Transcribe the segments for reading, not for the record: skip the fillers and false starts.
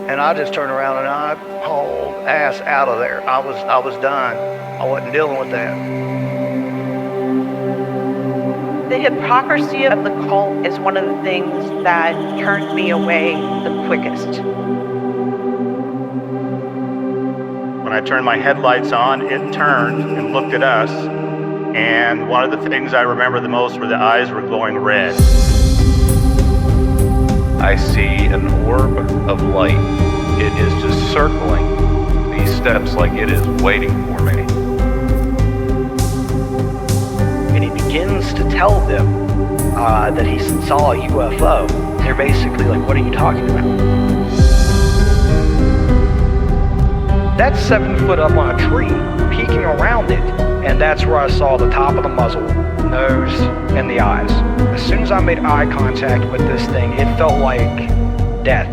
And I just turned around and I hauled ass out of there. I was done. I wasn't dealing with that. The hypocrisy of the cult is one of the things that turned me away the quickest. When I turned my headlights on, it turned and looked at us. And one of the things I remember the most were the eyes were glowing red. I see an orb of light. It is just circling these steps like it is waiting for me. And he begins to tell them that he saw a UFO. They're basically like, what are you talking about? That's 7 foot up on a tree, peeking around it, and that's where I saw the top of the muzzle, nose, and the eyes. As soon as I made eye contact with this thing, it felt like death.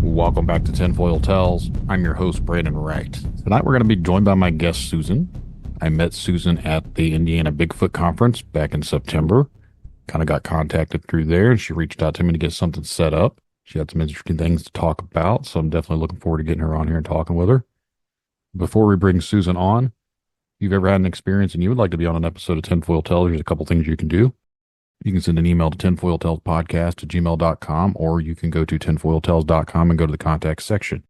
Welcome back to Tinfoil Tales. I'm your host, Brandon Wright. Tonight we're going to be joined by my guest, Susan. I met Susan at the Indiana Bigfoot Conference back in September. Kind of got contacted through there, and she reached out to me to get something set up. She had some interesting things to talk about, so I'm definitely looking forward to getting her on here and talking with her. Before we bring Susan on, if you've ever had an experience and you would like to be on an episode of Tinfoil Tales, there's a couple things you can do. You can send an email to tinfoiltalespodcast@gmail.com, or you can go to tinfoiltales.com and go to the contact section.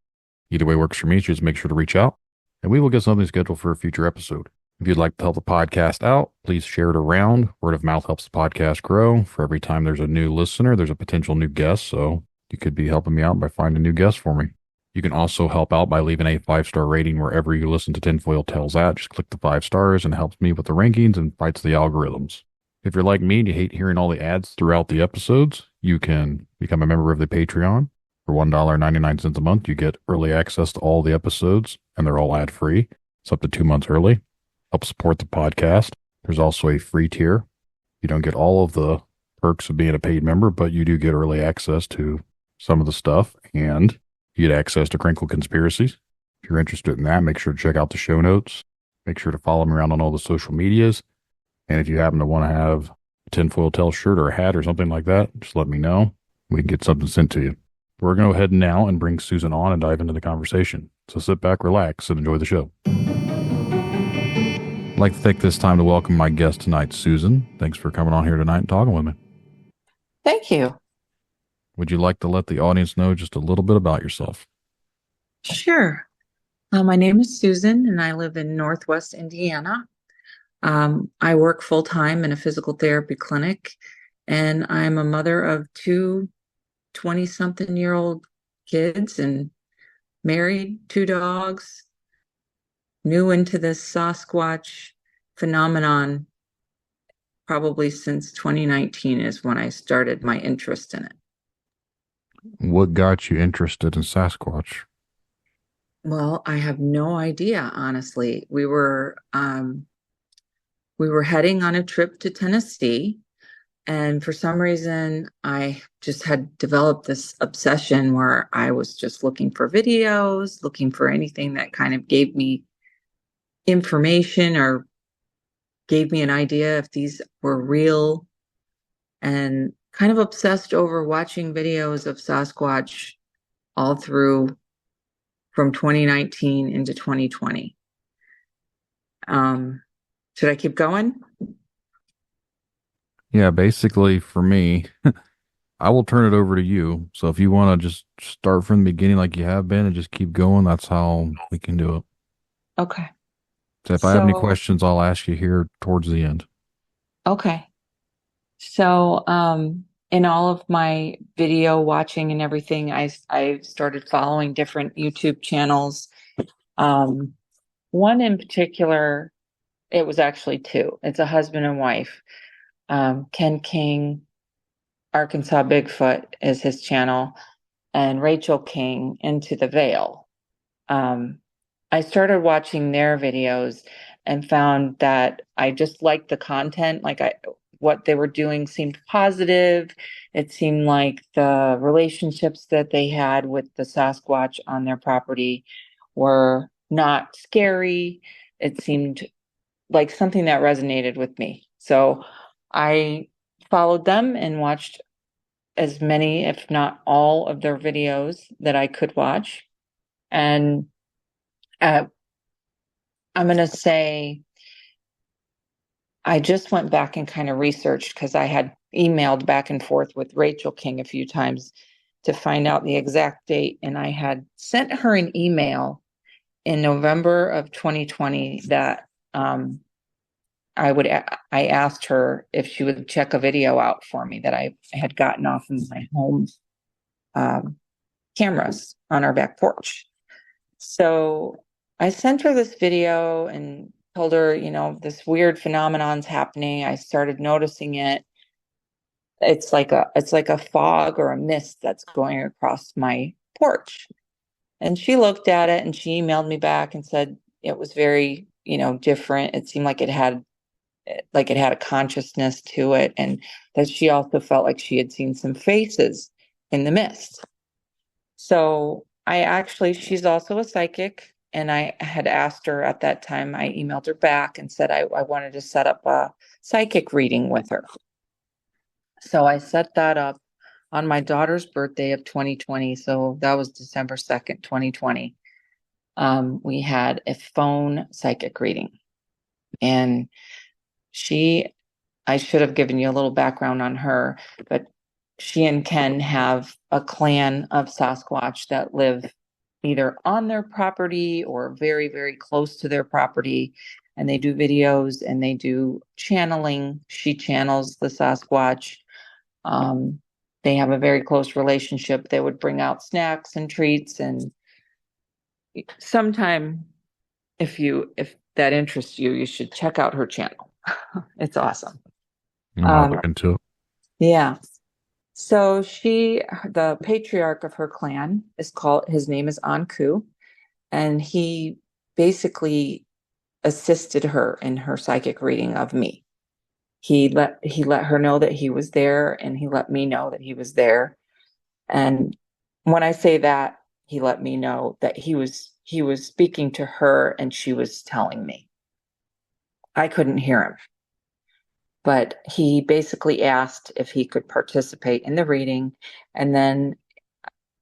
Either way works for me. Just make sure to reach out, and we will get something scheduled for a future episode. If you'd like to help the podcast out, please share it around. Word of mouth helps the podcast grow. For every time there's a new listener, there's a potential new guest, so you could be helping me out by finding a new guest for me. You can also help out by leaving a 5-star rating wherever you listen to Tinfoil Tales at. Just click the 5 stars and it helps me with the rankings and fights the algorithms. If you're like me and you hate hearing all the ads throughout the episodes, you can become a member of the Patreon. For $1.99 a month, you get early access to all the episodes, and they're all ad-free. It's up to 2 months early. Help support the podcast. There's also a free tier. You don't get all of the perks of being a paid member, but you do get early access to some of the stuff, and you get access to Crinkle Conspiracies. If you're interested in that, make sure to check out the show notes. Make sure to follow me around on all the social medias. And if you happen to want to have a Tinfoil Tales shirt or a hat or something like that, just let me know. We can get something sent to you. We're going to go ahead now and bring Susan on and dive into the conversation. So sit back, relax, and enjoy the show. I'd like to take this time to welcome my guest tonight, Susan. Thanks for coming on here tonight and talking with me. Thank you. Would you like to let the audience know just a little bit about yourself? Sure. My name is Susan, and I live in Northwest Indiana. I work full-time in a physical therapy clinic, and I'm a mother of 2 20-something-year-old kids and married, 2 dogs, new into this Sasquatch phenomenon probably since 2019 is when I started my interest in it. What got you interested in Sasquatch? Well, I have no idea, honestly. We were heading on a trip to Tennessee, and for some reason, I just had developed this obsession where I was just looking for videos, looking for anything that kind of gave me information or gave me an idea if these were real, and kind of obsessed over watching videos of Sasquatch all through from 2019 into 2020. Should I keep going? Yeah, basically for me, I will turn it over to you. So if you want to just start from the beginning like you have been and just keep going, that's how we can do it. Okay. So if I have any questions, I'll ask you here towards the end. Okay. So, in all of my video watching and everything, I started following different YouTube channels. One in particular, it was actually 2. It's a husband and wife. Ken King, Arkansas Bigfoot is his channel, and Rachel King, Into the Veil. I started watching their videos and found that I just liked the content. What they were doing seemed positive. It seemed like the relationships that they had with the Sasquatch on their property were not scary. It seemed like something that resonated with me. So I followed them and watched as many, if not all, of their videos that I could watch. And I'm going to say I just went back and kind of researched because I had emailed back and forth with Rachel King a few times to find out the exact date. And I had sent her an email in November of 2020 that I asked her if she would check a video out for me that I had gotten off of my home cameras on our back porch. So I sent her this video and told her, this weird phenomenon's happening. I started noticing it. It's like a fog or a mist that's going across my porch. And she looked at it and she emailed me back and said it was very, different. It seemed like it had a consciousness to it, and that she also felt like she had seen some faces in the mist. So she's also a psychic, and I had asked her at that time, I emailed her back and said I wanted to set up a psychic reading with her. So I set that up on my daughter's birthday of 2020. So that was December 2nd, 2020. We had a phone psychic reading, and I should have given you a little background on her, but she and Ken have a clan of Sasquatch that live either on their property or very, very close to their property. And they do videos and they do channeling. She channels the Sasquatch. They have a very close relationship. They would bring out snacks and treats. And sometime, if that interests you, you should check out her channel. It's awesome. I'll look into it. Yeah. So the patriarch of her clan his name is Anku, and he basically assisted her in her psychic reading of me. He let her know that he was there, and he let me know that he was there. And when I say that, he let me know that he was speaking to her and she was telling me. I couldn't hear him. But he basically asked if he could participate in the reading. And then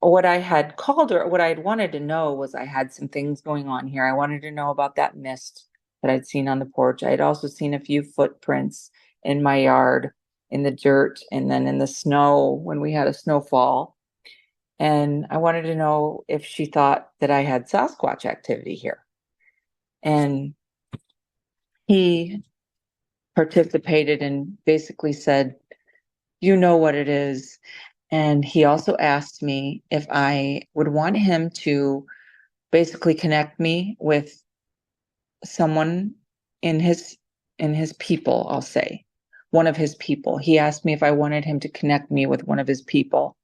what I had wanted to know was I had some things going on here. I wanted to know about that mist that I'd seen on the porch. I had also seen a few footprints in my yard, in the dirt, and then in the snow when we had a snowfall. And I wanted to know if she thought that I had Sasquatch activity here. And he participated and basically said, you know what it is. And he also asked me if I would want him to basically connect me with someone in his people, I'll say. One of his people. He asked me if I wanted him to connect me with one of his people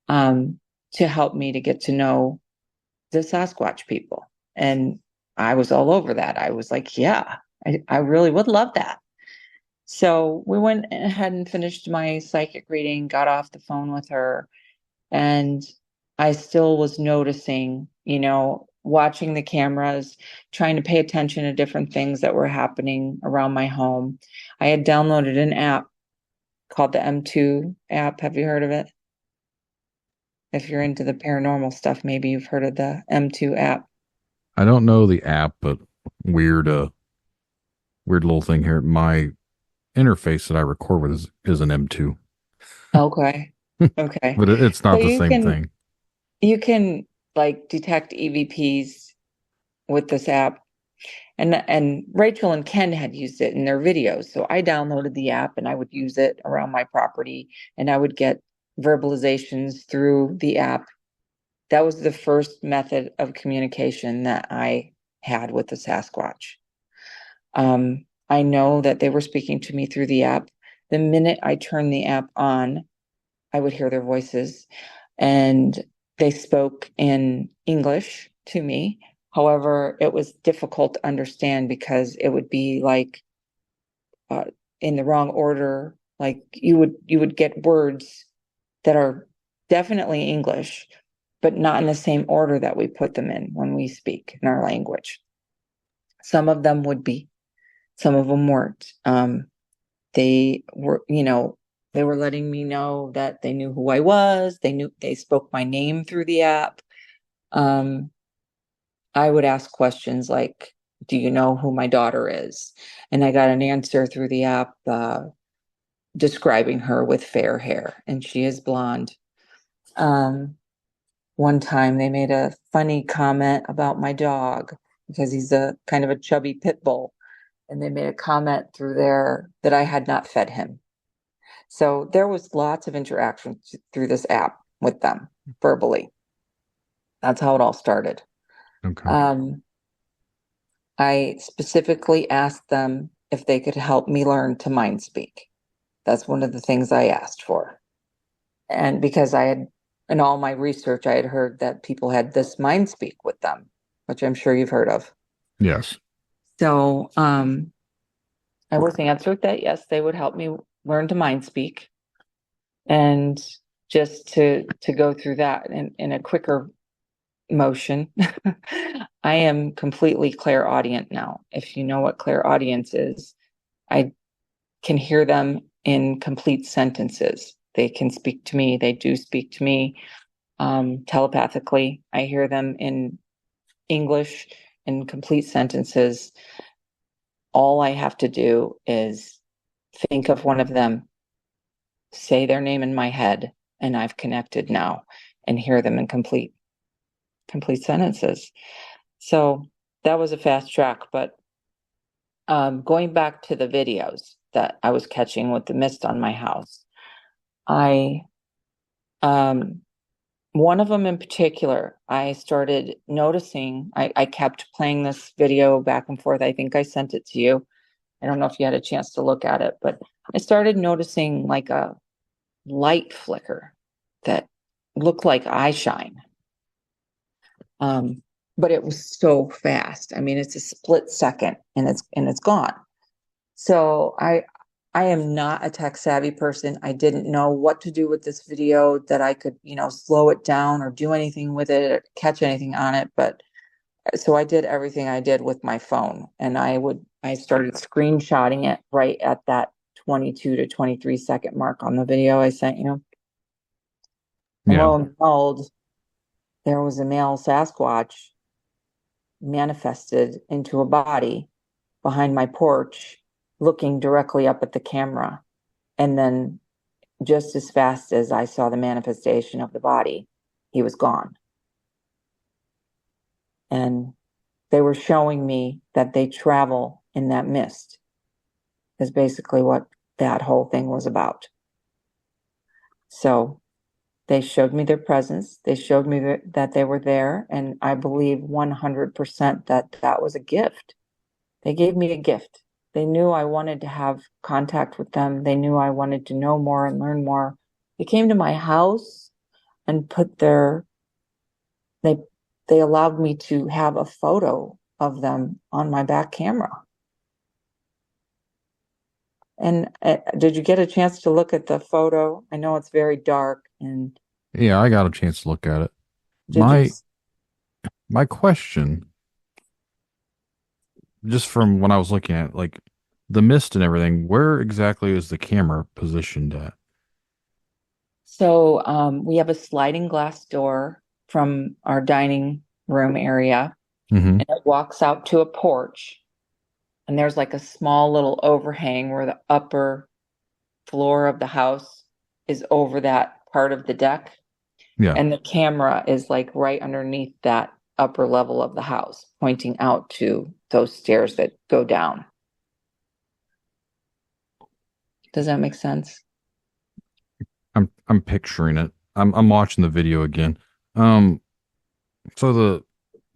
to help me to get to know the Sasquatch people. And I was all over that. I was like, yeah, I really would love that. So we went ahead and finished my psychic reading, got off the phone with her, and I still was noticing, watching the cameras, trying to pay attention to different things that were happening around my home. I had downloaded an app called the M2 app. Have you heard of it? If you're into the paranormal stuff, maybe you've heard of the M2 app. I don't know the app, but weird little thing here. My interface that I record with is an M2. Okay. Okay. But it's not the same thing. You can detect EVPs with this app. And Rachel and Ken had used it in their videos. So I downloaded the app and I would use it around my property, and I would get verbalizations through the app. That was the first method of communication that I had with the Sasquatch. I know that they were speaking to me through the app. The minute I turned the app on, I would hear their voices, and they spoke in English to me. However, it was difficult to understand because it would be in the wrong order. Like you would get words that are definitely English, but not in the same order that we put them in when we speak in our language. Some of them would be, some of them weren't. They were, They were letting me know that they knew who I was. They spoke my name through the app. I would ask questions like, do you know who my daughter is? And I got an answer through the app describing her with fair hair, and she is blonde. One time they made a funny comment about my dog because he's a kind of a chubby pit bull. And they made a comment through there that I had not fed him. So there was lots of interaction through this app with them verbally. That's how it all started. Okay. I specifically asked them if they could help me learn to mind speak. That's one of the things I asked for. And because in all my research, I had heard that people had this mind speak with them, which I'm sure you've heard of. Yes. So I was answered that yes, they would help me learn to mind speak. And just to go through that in a quicker motion, I am completely clairaudient now. If you know what clairaudience is, I can hear them in complete sentences. They can speak to me. They do speak to me telepathically. I hear them in English in complete sentences. All I have to do is think of one of them, say their name in my head, and I've connected now and hear them in complete sentences. So that was a fast track. But going back to the videos that I was catching with the mist on my house, I one of them in particular, I started noticing, I kept playing this video back and forth. I think I sent it to you. I don't know if you had a chance to look at it, but I started noticing like a light flicker that looked like eye shine. But it was so fast. I mean, it's a split second and it's gone. So I am not a tech savvy person. I didn't know what to do with this video, that I could, slow it down or do anything with it or catch anything on it. But so I did everything I did with my phone, and I started screenshotting it right at that 22 to 23 second mark on the video I sent you. And lo and behold, there was a male Sasquatch manifested into a body behind my porch, looking directly up at the camera. And then just as fast as I saw the manifestation of the body, he was gone. And they were showing me that they travel in that mist, is basically what that whole thing was about. So they showed me their presence. They showed me that they were there. And I believe 100% that was a gift. They gave me a gift. They knew I wanted to have contact with them. They knew I wanted to know more and learn more. They came to my house and they allowed me to have a photo of them on my back camera. And did you get a chance to look at the photo? I know it's very dark. And Yeah, I got a chance to look at it. My question, just from when I was looking at like the mist and everything, where exactly is the camera positioned at? So we have a sliding glass door from our dining room area, and it walks out to a porch. And there's like a small little overhang where the upper floor of the house is over that part of the deck. Yeah. And the camera is like right underneath that upper level of the house, pointing out to those stairs that go down. Does that make sense? I'm picturing it. I'm watching the video again. So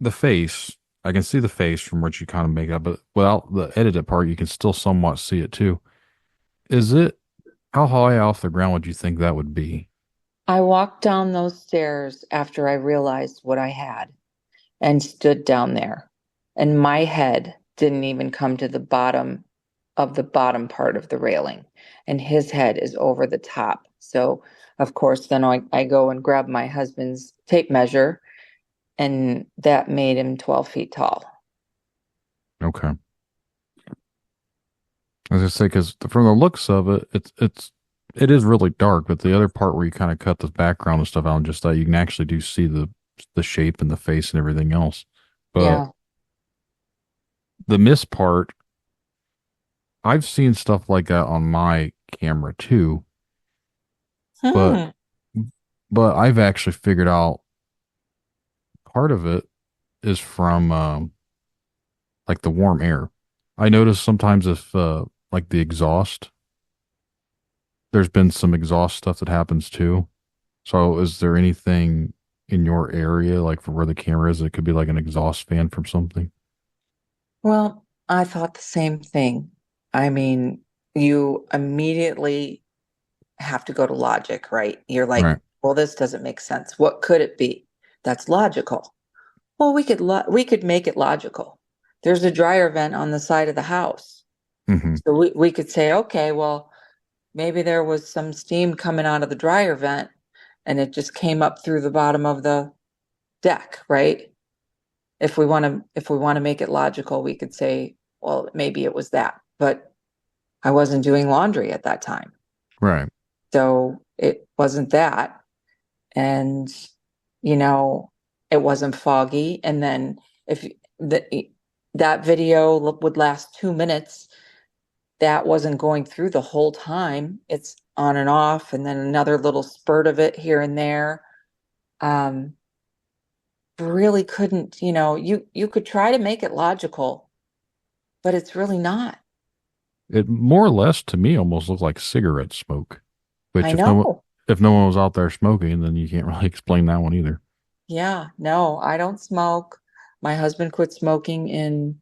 the face, I can see the face from what you kind of make up, but without the edited part, you can still somewhat see it too. How high off the ground would you think that would be? I walked down those stairs after I realized what I had and stood down there. And my head didn't even come to the bottom of the bottom part of the railing. And his head is over the top. So, of course, then I go and grab my husband's tape measure, and that made him 12 feet tall. Okay. I was gonna say, because from the looks of it, it's it is really dark, but the other part where you kind of cut the background and stuff out and just that you can actually do see the shape and the face and everything else. But Yeah. the mist part, I've seen stuff like that on my camera too, but Hmm. I've actually figured out part of it is from like the warm air. I notice sometimes if like the exhaust, there's been some exhaust stuff that happens too. So is there anything in your area, like for where the camera is, it could be like an exhaust fan from something? Well, I thought the same thing. I mean, you immediately have to go to logic, right? You're like, Right. well, this doesn't make sense. What could it be? That's logical. Well, we could make it logical. There's a dryer vent on the side of the house. Hmm. So we could say, okay, well, maybe there was some steam coming out of the dryer vent and it just came up through the bottom of the deck, right? If we want to make it logical, we could say, well, maybe it was that, but I wasn't doing laundry at that time. Right. So it wasn't that. And, you know, it wasn't foggy. And then if that video would last 2 minutes, that wasn't going through the whole time. It's on and off, and then another little spurt of it here and there. Um, really couldn't, you could try to make it logical, but it's really not. It more or less to me almost looked like cigarette smoke, I which know. if no one was out there smoking, then you can't really explain that one either. Yeah, no, I don't smoke. My husband quit smoking in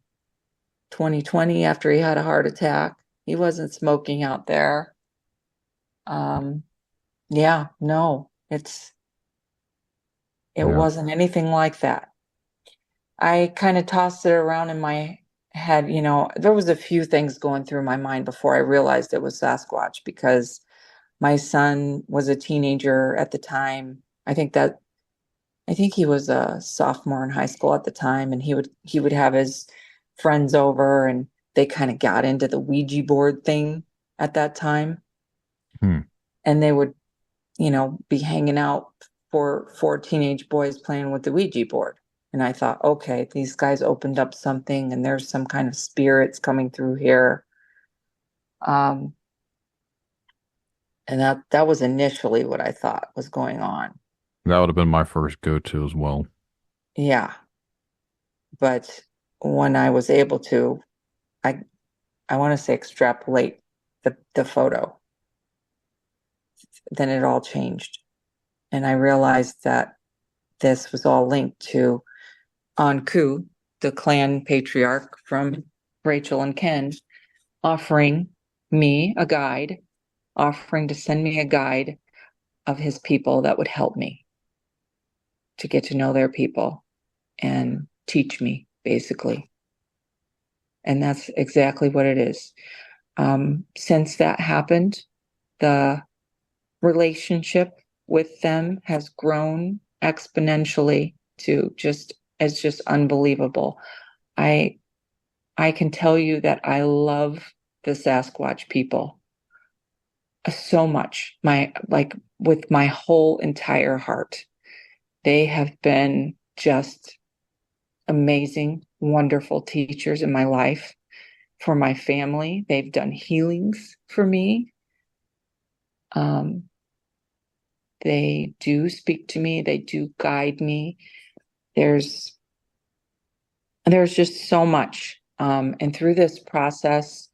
2020 after he had a heart attack. He wasn't smoking out there. Um, yeah, no, it Yeah. wasn't anything like that. I kind of tossed it around in my head, there was a few things going through my mind before I realized it was Sasquatch because my son was a teenager at the time. I think he was a sophomore in high school at the time, and he would have his friends over, and they kind of got into the Ouija board thing at that time, Hmm. and they would, be hanging out for four teenage boys playing with the Ouija board. And I thought, okay, these guys opened up something, and there's some kind of spirits coming through here. Um, and that was initially what I thought was going on. That would have been my first go-to as well. Yeah. But when I was able to, I I want to say extrapolate the photo, then it all changed. And I realized that this was all linked to Anku, the clan patriarch from Rachel and Ken, offering me a guide, offering to send me a guide of his people that would help me to get to know their people and teach me, basically. And that's exactly what it is. Since that happened, the relationship with them has grown exponentially to just unbelievable. I I can tell you that I love the Sasquatch people so much. With my whole entire heart. They have been just amazing, wonderful teachers in my life, for my family. They've done healings for me. They do speak to me. They do guide me. There's just so much. And through this process,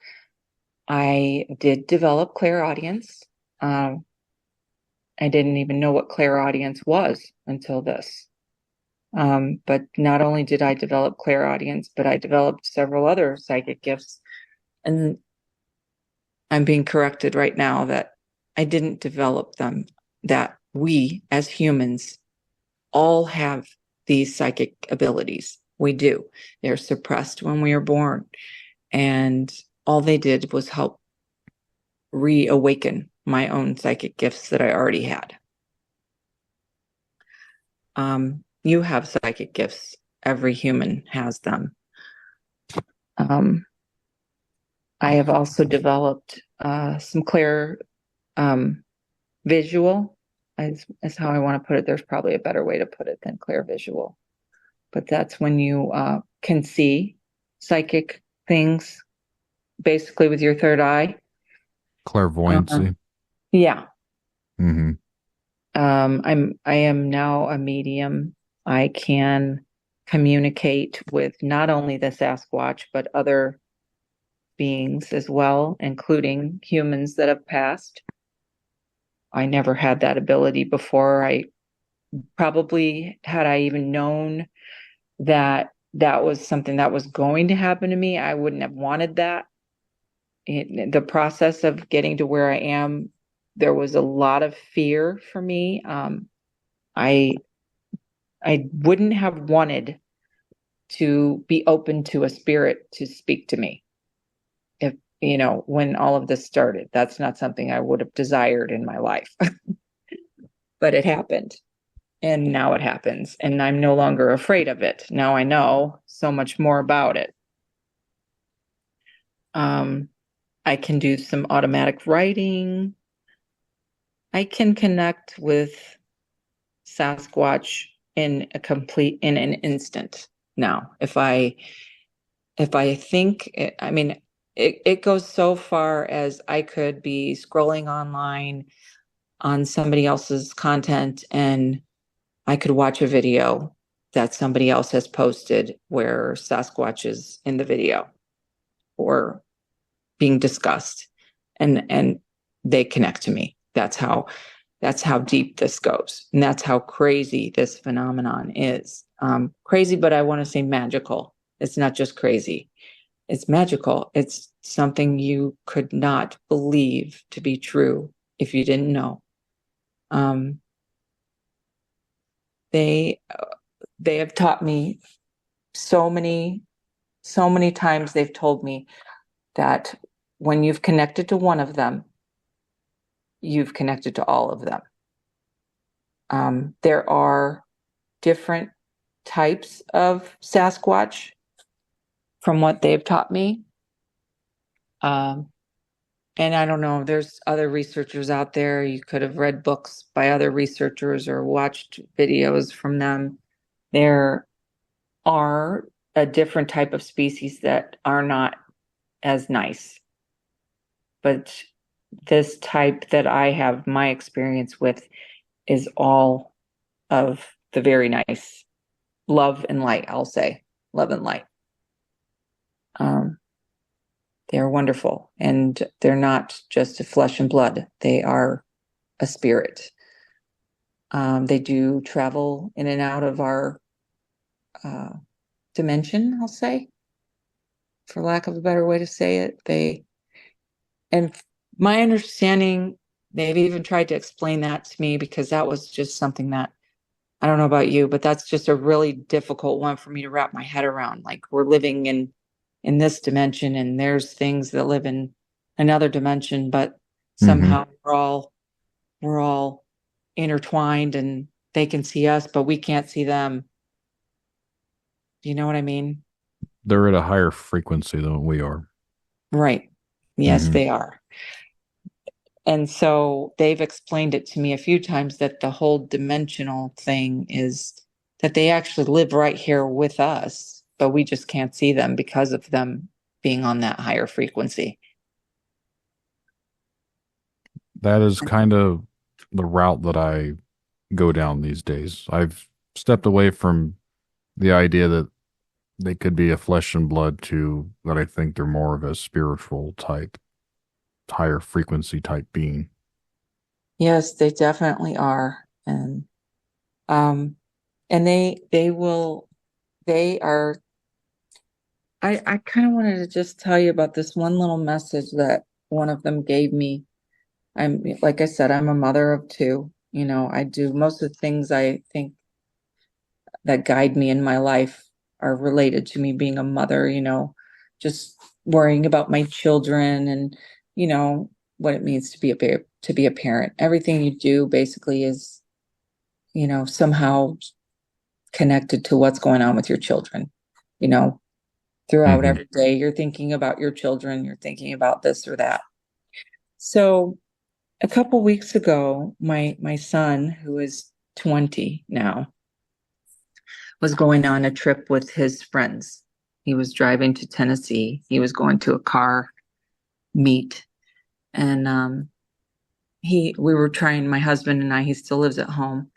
I did develop clairaudience. I didn't even know what clairaudience was until this. But not only did I develop clairaudience, but I developed several other psychic gifts. And I'm being corrected right now that I didn't develop them, that we as humans all have these psychic abilities. We do. They're suppressed when we are born. And all they did was help reawaken my own psychic gifts that I already had. You have psychic gifts. Every human has them. I have also developed some visual is how I want to put it. There's probably a better way to put it than clear visual, but that's when you can see psychic things basically with your third eye. Clairvoyancy. Yeah. Mm-hmm. I am now a medium. I can communicate with not only the Sasquatch, but other beings as well, including humans that have passed. I never had that ability before. I probably, had I even known that that was something that was going to happen to me, I wouldn't have wanted that. The process of getting to where I am, there was a lot of fear for me. I wouldn't have wanted to be open to a spirit to speak to me. If, when all of this started, that's not something I would have desired in my life, but it happened, and now it happens, and I'm no longer afraid of it. Now I know so much more about it. I can do some automatic writing. I can connect with Sasquatch in an instant now. If I think, it goes so far as I could be scrolling online on somebody else's content, and I could watch a video that somebody else has posted where Sasquatch is in the video or being discussed, and they connect to me. That's how deep this goes, and that's how crazy this phenomenon is. Crazy, but I want to say magical. It's not just crazy. It's magical. It's something you could not believe to be true if you didn't know. They have taught me so many times. They've told me that when you've connected to one of them, you've connected to all of them. There are different types of Sasquatch from what they've taught me. And I don't know, there's other researchers out there. You could have read books by other researchers or watched videos from them. There are a different type of species that are not as nice. But this type that I have my experience with is all of the very nice. Love and light, I'll say. Love and light. They're wonderful, and they're not just a flesh and blood. They are a spirit. They do travel in and out of our dimension, I'll say, for lack of a better way to say it. And my understanding, they've even tried to explain that to me, because that was just something that, I don't know about you, but that's just a really difficult one for me to wrap my head around. Like, we're living in this dimension, and there's things that live in another dimension, but somehow we're all intertwined, and they can see us, but we can't see them. Do you know what I mean? They're at a higher frequency than we are. Right. Yes, they are. And so they've explained it to me a few times that the whole dimensional thing is that they actually live right here with us, but we just can't see them because of them being on that higher frequency. That is kind of the route that I go down these days. I've stepped away from the idea that they could be a flesh and blood to that I think they're more of a spiritual type, higher frequency type being. Yes, they definitely are. And they are. I kind of wanted to just tell you about this one little message that one of them gave me. Like I said, I'm a mother of two. I do most of the things I think that guide me in my life are related to me being a mother, just worrying about my children and, what it means to be a parent. Everything you do basically is, somehow connected to what's going on with your children. Throughout every day, you're thinking about your children, you're thinking about this or that. So A couple weeks ago, my son, who is 20 now, was going on a trip with his friends. He was driving to Tennessee. He was going to a car meet, and we were trying, my husband and I, he still lives at home.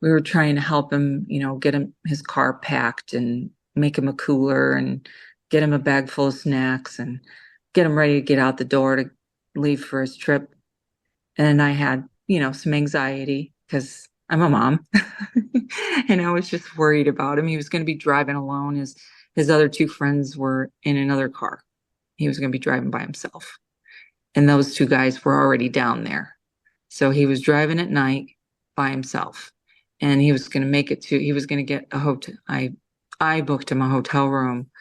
We were trying to help him, get him his car packed and make him a cooler and get him a bag full of snacks and get him ready to get out the door to leave for his trip. And I had, some anxiety because I'm a mom. And I was just worried about him. He was going to be driving alone. His other two friends were in another car. He was going to be driving by himself. And those two guys were already down there. So he was driving at night by himself. And he was going to get a hotel. I booked him a hotel room,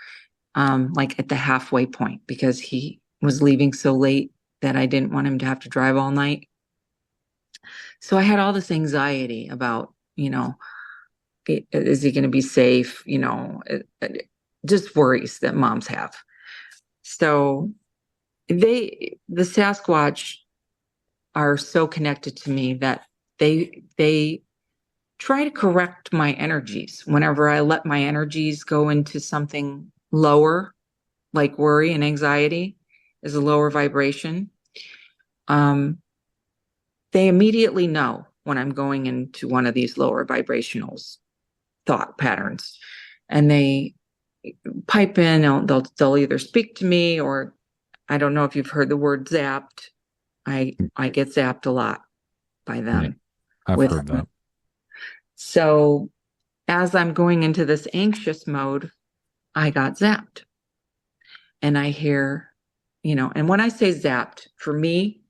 like at the halfway point, because he was leaving so late that I didn't want him to have to drive all night. So I had all this anxiety about, is he going to be safe? Just worries that moms have. So the Sasquatch are so connected to me that they try to correct my energies whenever I let my energies go into something lower, like worry and anxiety is a lower vibration. They immediately know when I'm going into one of these lower vibrational thought patterns, and they pipe in. They'll either speak to me, or I don't know if you've heard the word zapped. I get zapped a lot by them. Yeah, I've heard that. So as I'm going into this anxious mode, I got zapped. And I hear, and when I say zapped, for me,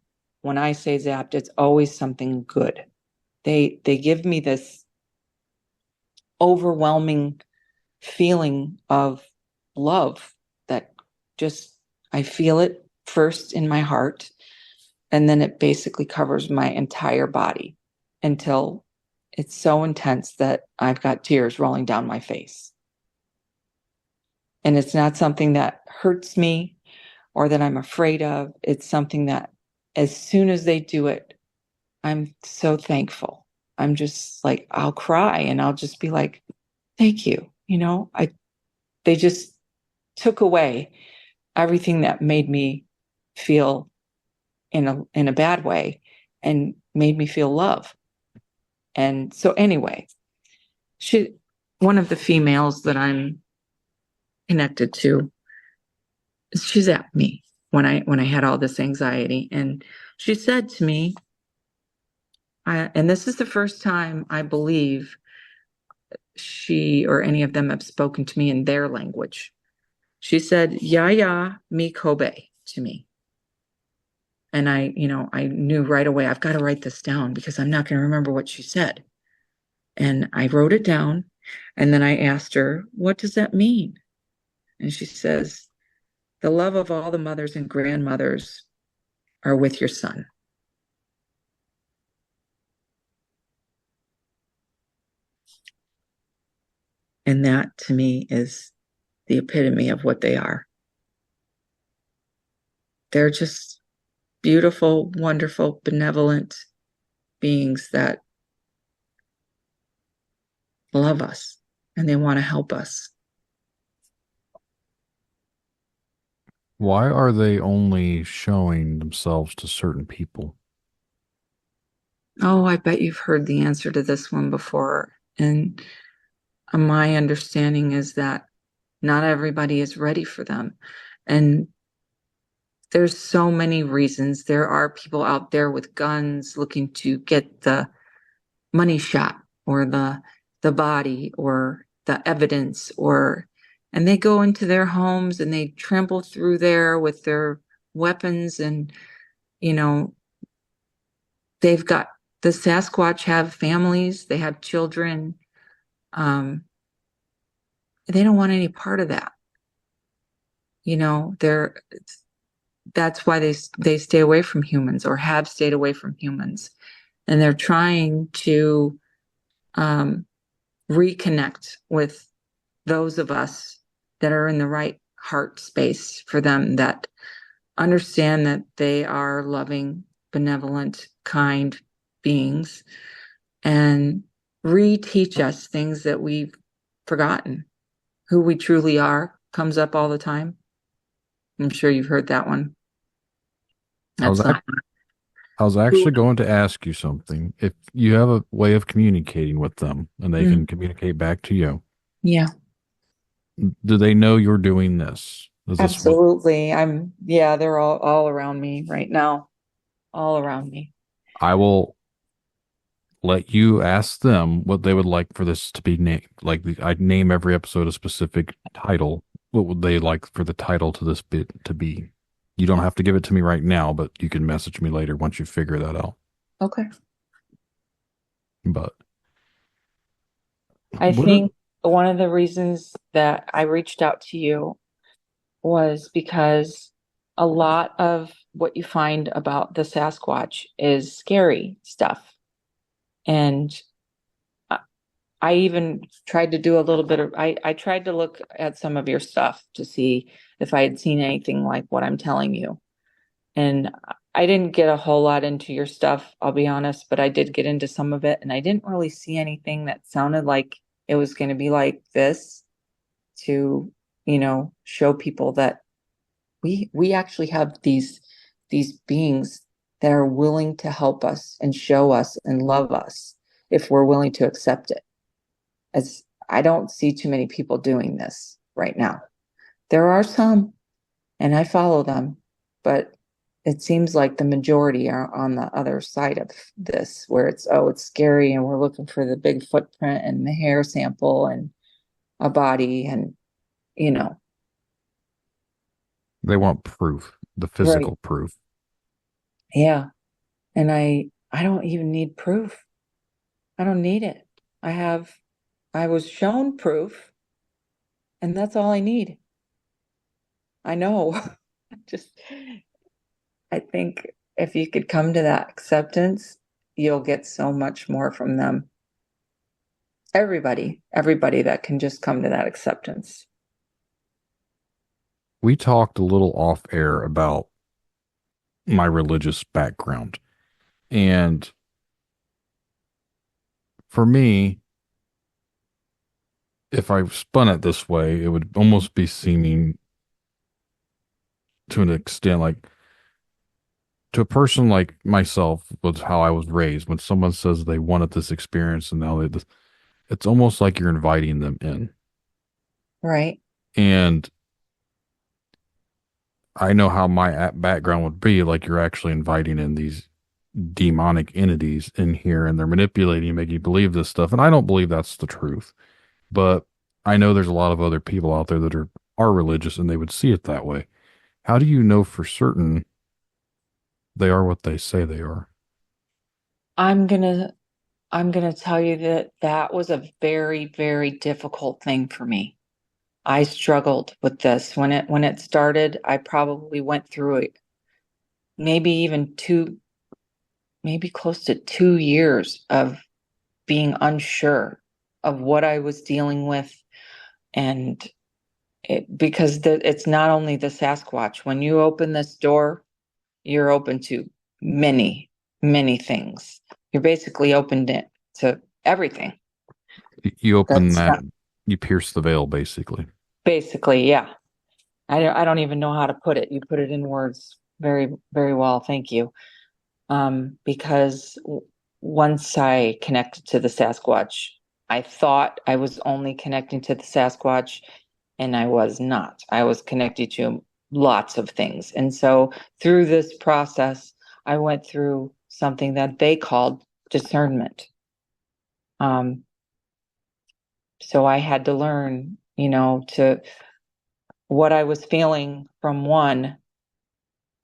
when I say zapped, it's always something good. They give me this overwhelming feeling of love that just, I feel it first in my heart, and then it basically covers my entire body until it's so intense that I've got tears rolling down my face. And it's not something that hurts me or that I'm afraid of. It's something that as soon as they do it, I'm so thankful. I'm just like, I'll cry and I'll just be like, thank you. They just took away everything that made me feel in a bad way and made me feel love. And so anyway, one of the females that I'm connected to, she's at me when I had all this anxiety, and she said to me, and this is the first time I believe she or any of them have spoken to me in their language. She said, "Ya mi Kobe" to me. And I knew right away, I've got to write this down because I'm not going to remember what she said. And I wrote it down, and then I asked her, what does that mean? And she says, the love of all the mothers and grandmothers are with your son. And that to me is the epitome of what they are. They're just beautiful, wonderful, benevolent beings that love us and they want to help us. Why are they only showing themselves to certain people? Oh, I bet you've heard the answer to this one before. And my understanding is that not everybody is ready for them. And there's so many reasons. There are people out there with guns looking to get the money shot or the body or the evidence, and they go into their homes and they trample through there with their weapons, and they've got the Sasquatch have families, they have children. They don't want any part of that. That's why they stay away from humans, or have stayed away from humans. And they're trying to reconnect with those of us that are in the right heart space for them, that understand that they are loving benevolent, kind beings and reteach us things that we've forgotten. Who we truly are comes up all the time. I'm sure you've heard that one. I was, That's not. I was actually going to ask you something. If you have a way of communicating with them and they can communicate back to you, Yeah, do they know you're doing this? Is this what absolutely. They're all around me right now, all around me. I will let you ask them what they would like for this to be named? Like I'd name every episode a specific title. What would they like for the title to this bit to be? You don't have to give it to me right now, but you can message me later once you figure that out. Okay. But I what think one of the reasons that I reached out to you was because a lot of what you find about the Sasquatch is scary stuff. And I even tried to do a little bit of, I tried to look at some of your stuff to see if I had seen anything like what I'm telling you. And I didn't get a whole lot into your stuff, I'll be honest, but I did get into some of it. And I didn't really see anything that sounded like it was going to be like this to, show people that we actually have these beings that are willing to help us and show us and love us if we're willing to accept it. As I don't see too many people doing this right now. There are some, and I follow them, but it seems like the majority are on the other side of this, where it's scary and we're looking for the big footprint and the hair sample and a body and, they want proof, the physical Right. proof. Yeah. And I don't even need proof. I don't need it. I was shown proof, and that's all I need. I know. Just, I think if you could come to that acceptance, you'll get so much more from them. Everybody that can just come to that acceptance. We talked a little off air about my religious background. And for me, if I spun it this way, it would almost be seeming to an extent like to a person like myself was how I was raised. When someone says they wanted this experience and now it's almost like you're inviting them in. Right. And I know how my background would be like you're actually inviting in these demonic entities in here and they're manipulating and making you believe this stuff. And I don't believe that's the truth. But I know there's a lot of other people out there that are religious and they would see it that way. How do you know for certain they are what they say they are? I'm gonna tell you that was a very, very difficult thing for me. I struggled with this when it started. I probably went through it maybe close to 2 years of being unsure of what I was dealing with. And because it's not only the Sasquatch. When you open this door, you're open to many, many things. You're basically opened it to everything. You open That's that, not, you pierce the veil, basically. basically, yeah. I don't even know how to put it. You put it in words very, very well. Thank you. Because once I connected to the Sasquatch, I thought I was only connecting to the Sasquatch, and I was not. I was connected to lots of things. And so through this process, I went through something that they called discernment. So I had to learn, to what I was feeling from one,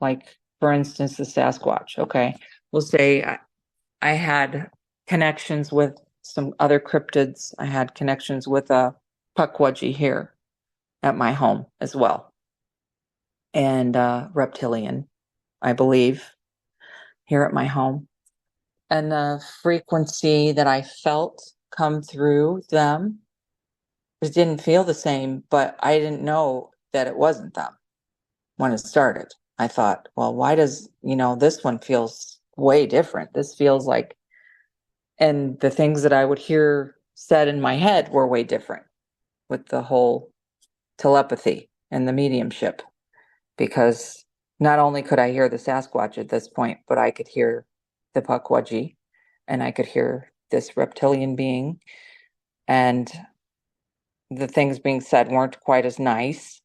like for instance, the Sasquatch. Okay. We'll say I had connections with some other cryptids. I had connections with a puckwudgie here at my home as well. And reptilian, I believe, here at my home. And the frequency that I felt come through them, it didn't feel the same, but I didn't know that it wasn't them when it started. I thought, well, why does, this one feels way different. This feels like, and the things that I would hear said in my head were way different with the whole telepathy and the mediumship, because not only could I hear the Sasquatch at this point, but I could hear the Pukwudgie, and I could hear this reptilian being, and the things being said weren't quite as nice.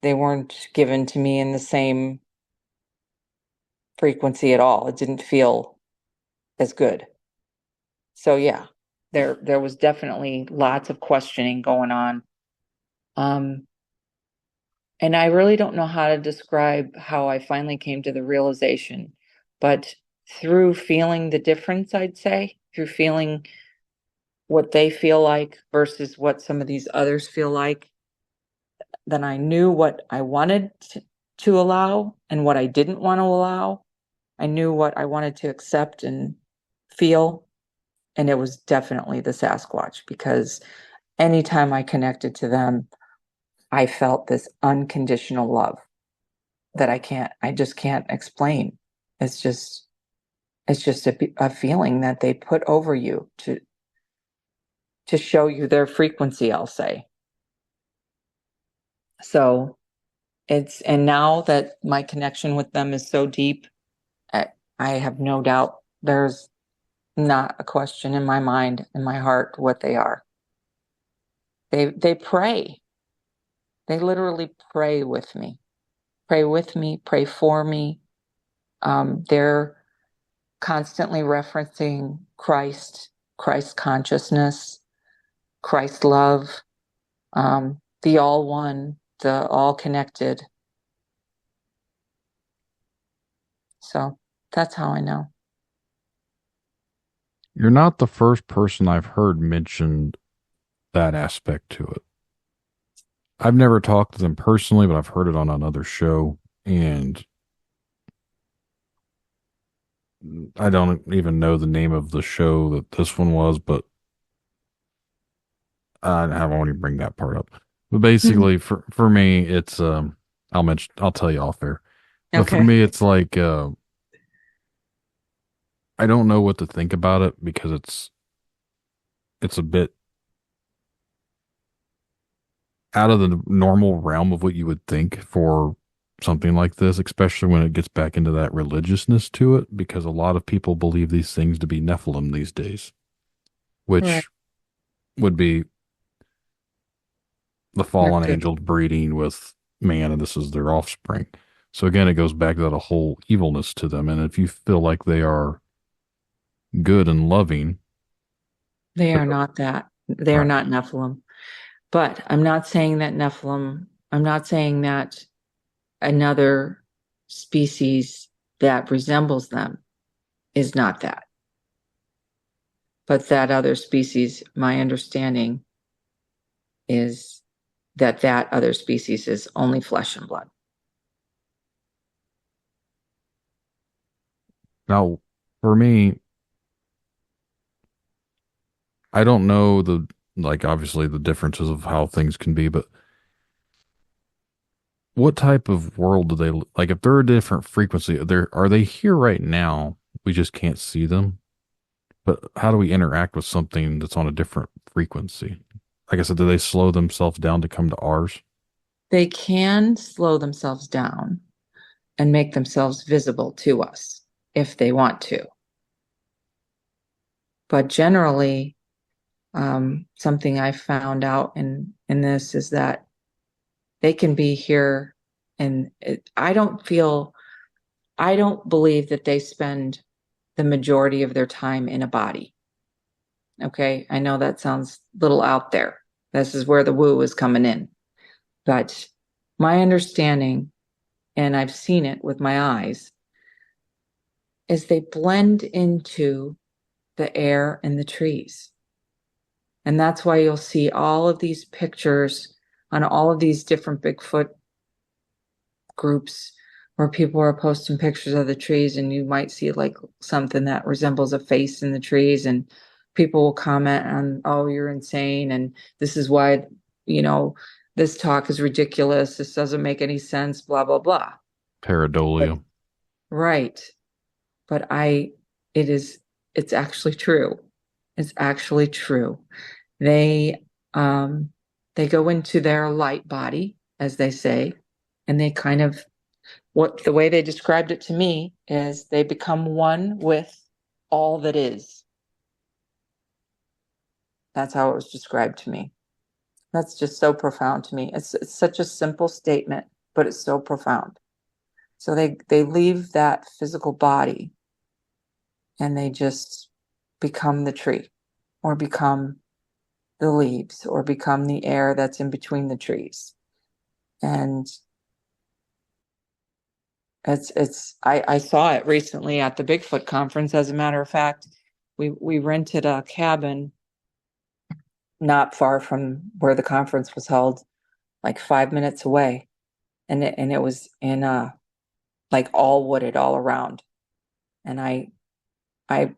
They weren't given to me in the same frequency at all. It didn't feel as good. So yeah, there was definitely lots of questioning going on. And I really don't know how to describe how I finally came to the realization, but through feeling the difference, I'd say, through feeling what they feel like versus what some of these others feel like, then I knew what I wanted to allow and what I didn't want to allow. I knew what I wanted to accept and feel. And it was definitely the Sasquatch, because anytime I connected to them, I felt this unconditional love that I just can't explain. It's just a feeling that they put over you to show you their frequency, I'll say. So and now that my connection with them is so deep, I have no doubt there's not a question in my mind, in my heart, what they are. They pray. They literally pray with me, pray for me. They're constantly referencing Christ consciousness, Christ love, the all one, the all connected. So that's how I know. You're not the first person I've heard mention that aspect to it. I've never talked to them personally, but I've heard it on another show, and I don't even know the name of the show that this one was, but I won't even bring that part up. But basically, for me, it's I'll tell you off there. But Okay. for me, it's like I don't know what to think about it, because it's a bit out of the normal realm of what you would think for something like this, especially when it gets back into that religiousness to it, because a lot of people believe these things to be Nephilim these days, which Right. would be the fallen Neptune. angel breeding with man, and this is their offspring. So again, it goes back to that whole evilness to them. And if you feel like they are good and loving, They are not that. They are right, not Nephilim. But I'm not saying that another species that resembles them is not that. But that other species, my understanding is that other species is only flesh and blood. now for me, I don't know obviously the differences of how things can be, but what type of world do they like? If they're a different frequency, are they here right now? We just can't see them. But how do we interact with something that's on a different frequency? Like I said, do they slow themselves down to come to ours? They can slow themselves down and make themselves visible to us if they want to. But generally, something I found out in this is that they can be here, and I don't believe that they spend the majority of their time in a body. Okay, I know that sounds a little out there. This is where the woo is coming in. But my understanding, and I've seen it with my eyes, is they blend into the air and the trees. And that's why you'll see all of these pictures on all of these different Bigfoot groups where people are posting pictures of the trees, and you might see like something that resembles a face in the trees, and people will comment on, oh, you're insane, and this is why, this talk is ridiculous, this doesn't make any sense, blah blah blah. Pareidolia. Right. but it's actually true. It's actually true. They go into their light body, as they say, and they kind of, the way they described it to me is they become one with all that is. That's how it was described to me. That's just so profound to me. It's such a simple statement, but it's so profound. So they leave that physical body and they just become the tree, or become the leaves, or become the air that's in between the trees. And I saw it recently at the Bigfoot conference. As a matter of fact, we rented a cabin not far from where the conference was held, like 5 minutes away. And it was in like all wooded all around. And I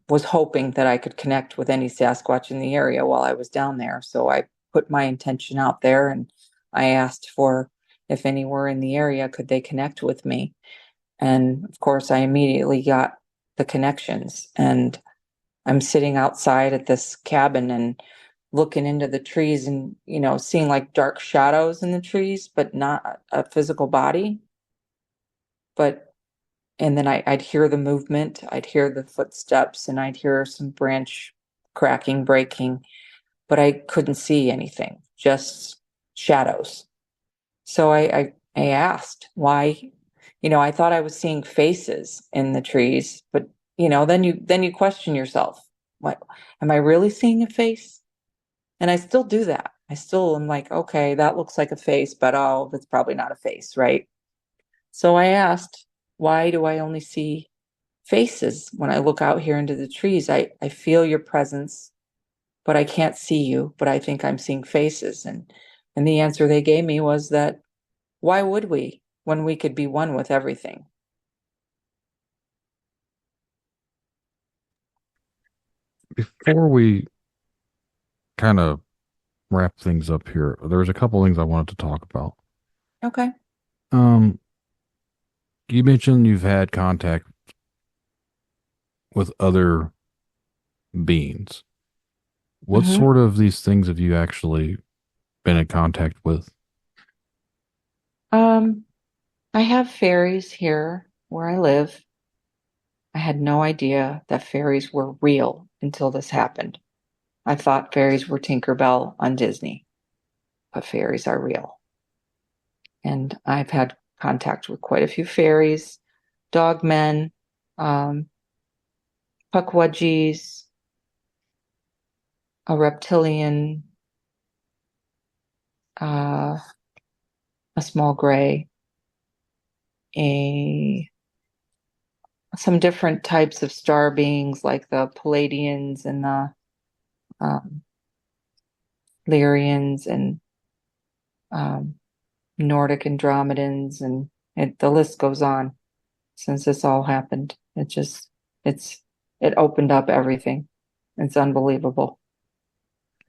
was hoping that I could connect with any Sasquatch in the area while I was down there. So I put my intention out there, and I asked for, if any were in the area, could they connect with me? And of course, I immediately got the connections. And I'm sitting outside at this cabin and looking into the trees and, seeing like dark shadows in the trees, but not a physical body. And then I'd hear the movement, I'd hear the footsteps, and I'd hear some branch cracking, breaking, but I couldn't see anything, just shadows. So I asked why, I thought I was seeing faces in the trees, but then you question yourself, what, am I really seeing a face? And I still do that. I still am like, okay, that looks like a face, but that's probably not a face, right? So I asked, why do I only see faces when I look out here into the trees? I feel your presence, but I can't see you, but I think I'm seeing faces. And the answer they gave me was that, why would we, when we could be one with everything? Before we kind of wrap things up here, there's a couple things I wanted to talk about. Okay. You mentioned you've had contact with other beings. What sort of these things have you actually been in contact with? I have fairies here where I live. I had no idea that fairies were real until this happened. I thought fairies were Tinkerbell on Disney, but fairies are real. And I've had contact with quite a few fairies, dogmen, puckwudgies, a reptilian, a small gray, some different types of star beings like the Palladians and the Lyrians and Nordic Andromedans, and the list goes on. Since this all happened, it opened up everything. It's unbelievable.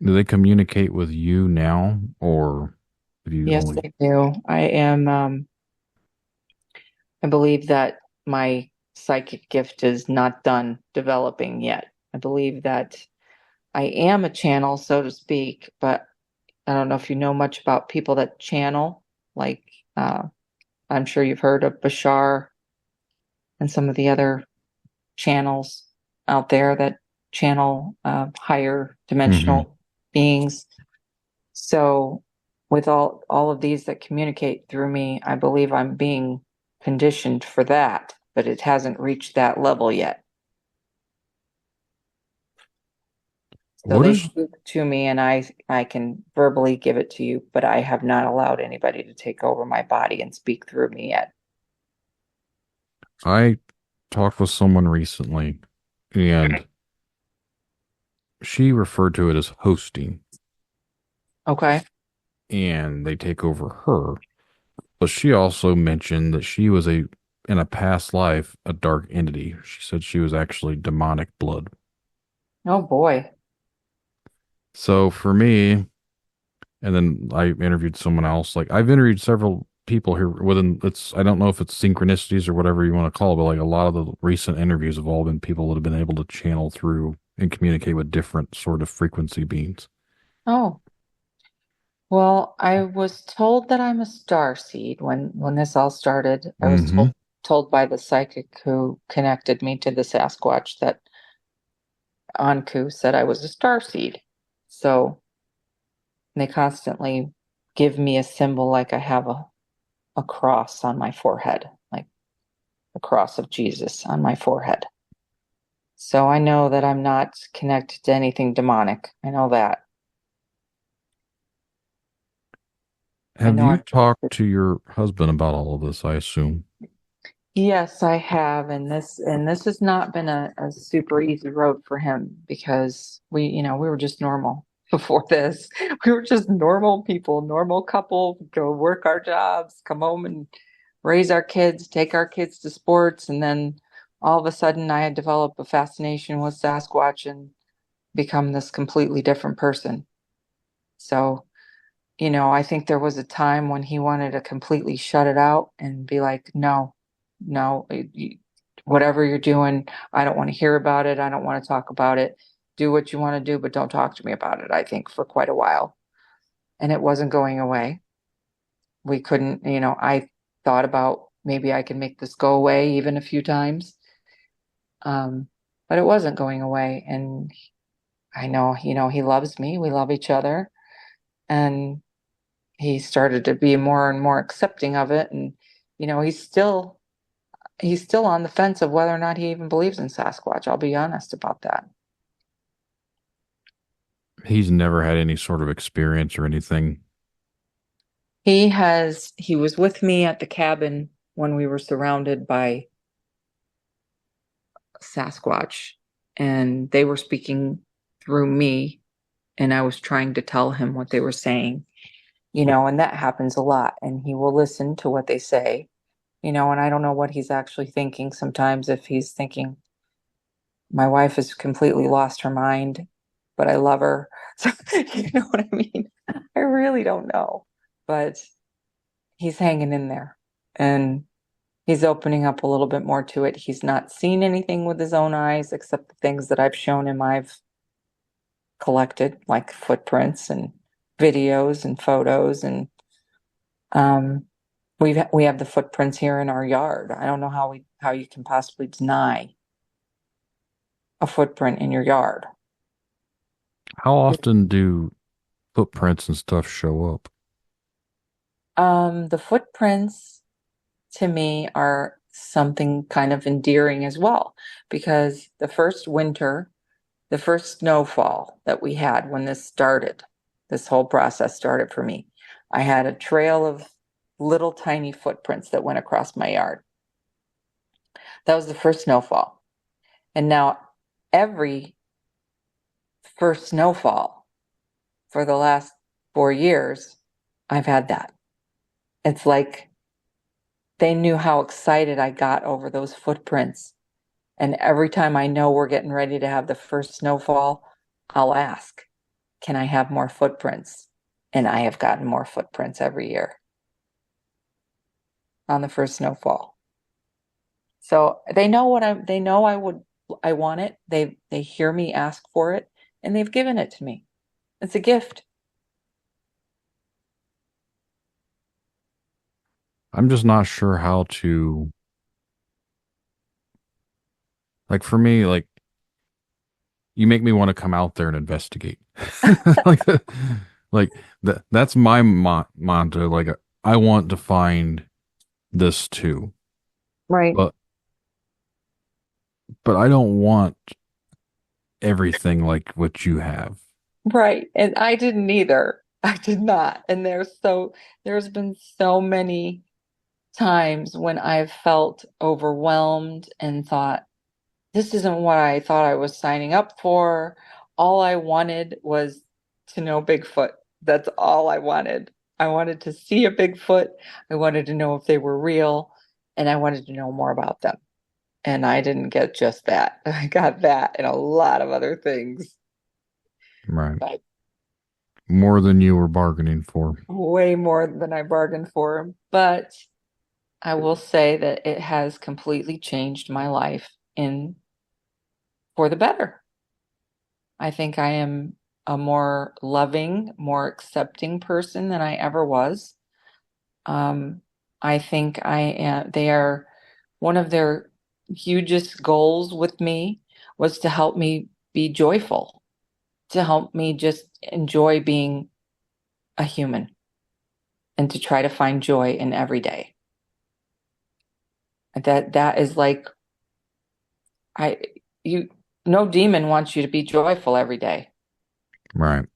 Do they communicate with you now, or have you Yes, they do. I believe that my psychic gift is not done developing yet. I believe that I am a channel, so to speak, but I don't know if you know much about people that channel, like I'm sure you've heard of Bashar and some of the other channels out there that channel higher dimensional beings. So with all of these that communicate through me, I believe I'm being conditioned for that, but it hasn't reached that level yet. So they speak to me and I can verbally give it to you, but I have not allowed anybody to take over my body and speak through me yet. I talked with someone recently, and she referred to it as hosting. Okay. And they take over her. But she also mentioned that she was in a past life, a dark entity. She said she was actually demonic blood. Oh boy. So for me, and then I interviewed someone else. Like, I've interviewed several people here within I don't know if it's synchronicities or whatever you want to call it, but like a lot of the recent interviews have all been people that have been able to channel through and communicate with different sort of frequency beings. Oh, well, I was told that I'm a star seed when this all started. I was Mm-hmm. told by the psychic who connected me to the Sasquatch that Anku said I was a star seed. So they constantly give me a symbol like I have a cross on my forehead, like the cross of Jesus on my forehead. So I know that I'm not connected to anything demonic. I know that. I Have know you I'm talked to your husband about all of this, I assume? Yes, I have, and this has not been a super easy road for him because we were just normal before this. We were just normal people, normal couple, go work our jobs, come home and raise our kids, take our kids to sports, and then all of a sudden I had developed a fascination with Sasquatch and become this completely different person. So, I think there was a time when he wanted to completely shut it out and be like, no, no, whatever you're doing, I don't want to hear about it. I don't want to talk about it. Do what you want to do, but don't talk to me about it, I think, for quite a while. And it wasn't going away. We couldn't, I thought about maybe I could make this go away even a few times. But it wasn't going away. And I know, he loves me. We love each other. And he started to be more and more accepting of it. And, he's still on the fence of whether or not he even believes in Sasquatch. I'll be honest about that. He's never had any sort of experience or anything. He was with me at the cabin when we were surrounded by Sasquatch, and they were speaking through me, and I was trying to tell him what they were saying, and that happens a lot. And he will listen to what they say, and I don't know what he's actually thinking sometimes, if he's thinking, my wife has completely lost her mind, but I love her. So, you know what I mean? I really don't know, but he's hanging in there and he's opening up a little bit more to it. He's not seen anything with his own eyes except the things that I've shown him I've collected, like footprints and videos and photos. And we have the footprints here in our yard. I don't know how you can possibly deny a footprint in your yard. How often do footprints and stuff show up? The footprints to me are something kind of endearing as well, because the first winter, the first snowfall that we had when this whole process started for me, I had a trail of little tiny footprints that went across my yard. That was the first snowfall. And now every first snowfall for the last 4 years, I've had that. It's like they knew how excited I got over those footprints. And every time I know we're getting ready to have the first snowfall, I'll ask, can I have more footprints? And I have gotten more footprints every year on the first snowfall. So they know I want it. They hear me ask for it, and they've given it to me. It's a gift. I'm just not sure how to, like, for me, like, you make me want to come out there and investigate. like that's my mantra. Like, I want to find this too. Right. But I don't want everything like what you have. Right. And I didn't either. I did not. And there's been so many times when I've felt overwhelmed and thought, this isn't what I thought I was signing up for. All I wanted was to know Bigfoot. That's all I wanted. I wanted to see a Bigfoot. I wanted to know if they were real, and I wanted to know more about them. And I didn't get just that. I got that and a lot of other things. Right. But More than you were bargaining for. Way more than I bargained for. But I will say that it has completely changed my life for the better. I think I am a more loving, more accepting person than I ever was. I think they are one of their hugest goals with me was to help me be joyful, to help me just enjoy being a human and to try to find joy in every day. That is like no demon wants you to be joyful every day. Right.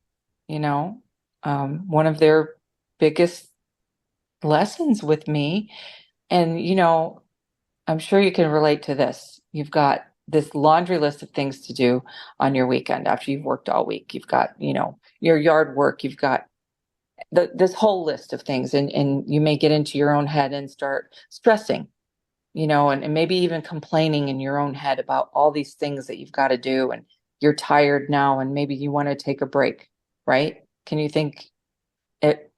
One of their biggest lessons with me, and I'm sure you can relate to this. You've got this laundry list of things to do on your weekend after you've worked all week. You've got, your yard work. You've got this whole list of things, and you may get into your own head and start stressing, and maybe even complaining in your own head about all these things that you've got to do, and you're tired now, and maybe you want to take a break, right? Can you think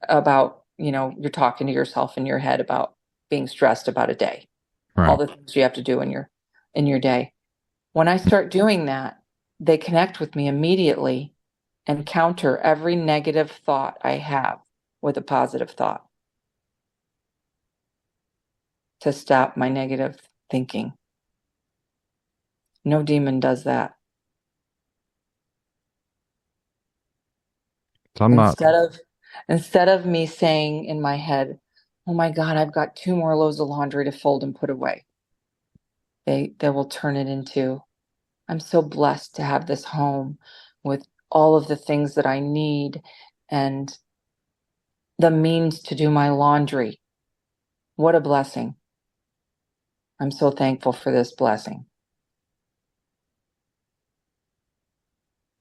about, you're talking to yourself in your head about being stressed about a day, Right. all the things you have to do in your day. When I start doing that, they connect with me immediately and counter every negative thought I have with a positive thought to stop my negative thinking. No demon does that. Instead of me saying in my head, oh my God, I've got 2 more loads of laundry to fold and put away. They will turn it into, I'm so blessed to have this home with all of the things that I need and the means to do my laundry. What a blessing. I'm so thankful for this blessing.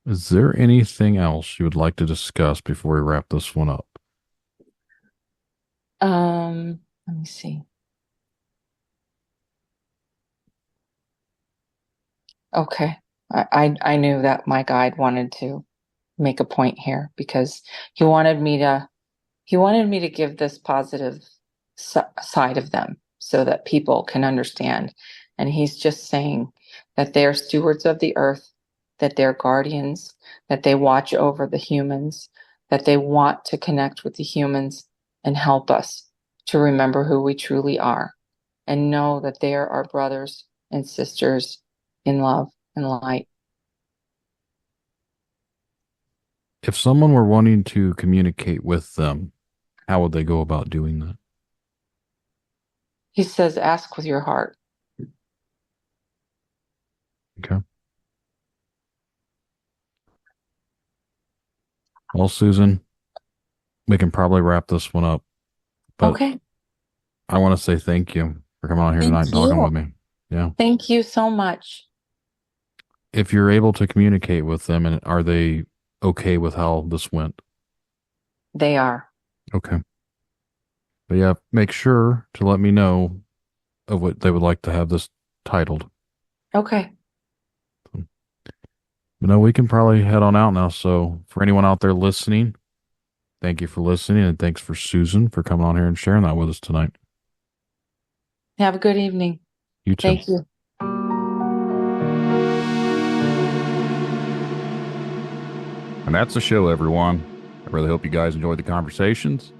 Is there anything else you would like to discuss before we wrap this one up? Let me see. Okay. I knew that my guide wanted to make a point here because he wanted me to give this positive side of them so that people can understand. And he's just saying that they're stewards of the earth, that they're guardians, that they watch over the humans, that they want to connect with the humans and help us to remember who we truly are and know that they are our brothers and sisters in love and light. If someone were wanting to communicate with them, how would they go about doing that? He says, ask with your heart. Okay. Well, Susan, we can probably wrap this one up. But Okay. I want to say thank you for coming on here tonight and talking with me. Yeah. Thank you so much. If you're able to communicate with them, and are they okay with how this went? They are. Okay. But yeah, make sure to let me know of what they would like to have this titled. Okay. But no, we can probably head on out now. So for anyone out there listening, thank you for listening, and thanks for Susan for coming on here and sharing that with us tonight. Have a good evening. You too. Thank you. And that's the show, everyone. I really hope you guys enjoyed the conversations.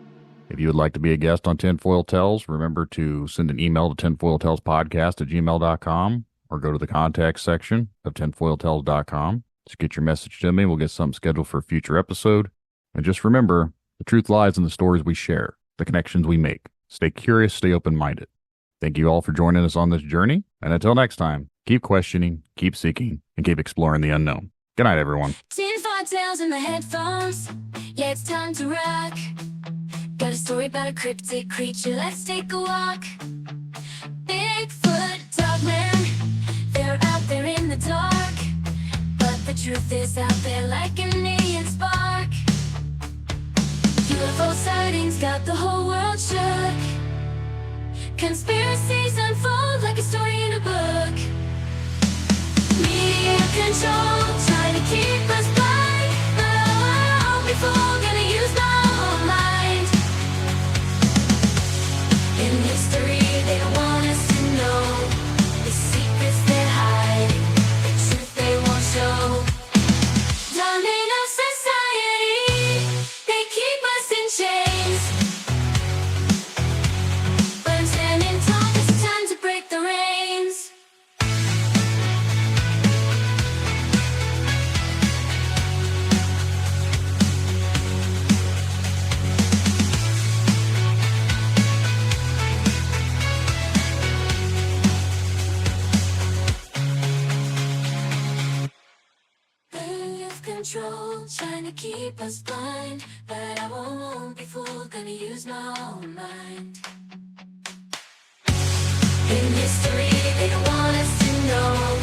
If you would like to be a guest on Tinfoil Tales, remember to send an email to tinfoiltalespodcast@gmail.com or go to the contact section of tinfoiltales.com. Just get your message to me. We'll get something scheduled for a future episode. And just remember, the truth lies in the stories we share, the connections we make. Stay curious, stay open-minded. Thank you all for joining us on this journey. And until next time, keep questioning, keep seeking, and keep exploring the unknown. Good night, everyone. Tinfoil Tales in the headphones. Yeah, it's time to rock. Got a story about a cryptid creature. Let's take a walk. Bigfoot, dogman, they're out there in the dark. But the truth is out there like an alien spark. UFO sightings got the whole world shook. Conspiracies unfold like a story in a book. Media control, trying to keep us blind. But before getting control, trying to keep us blind. But I won't be fooled, gonna use my own mind. In history, they don't want us to know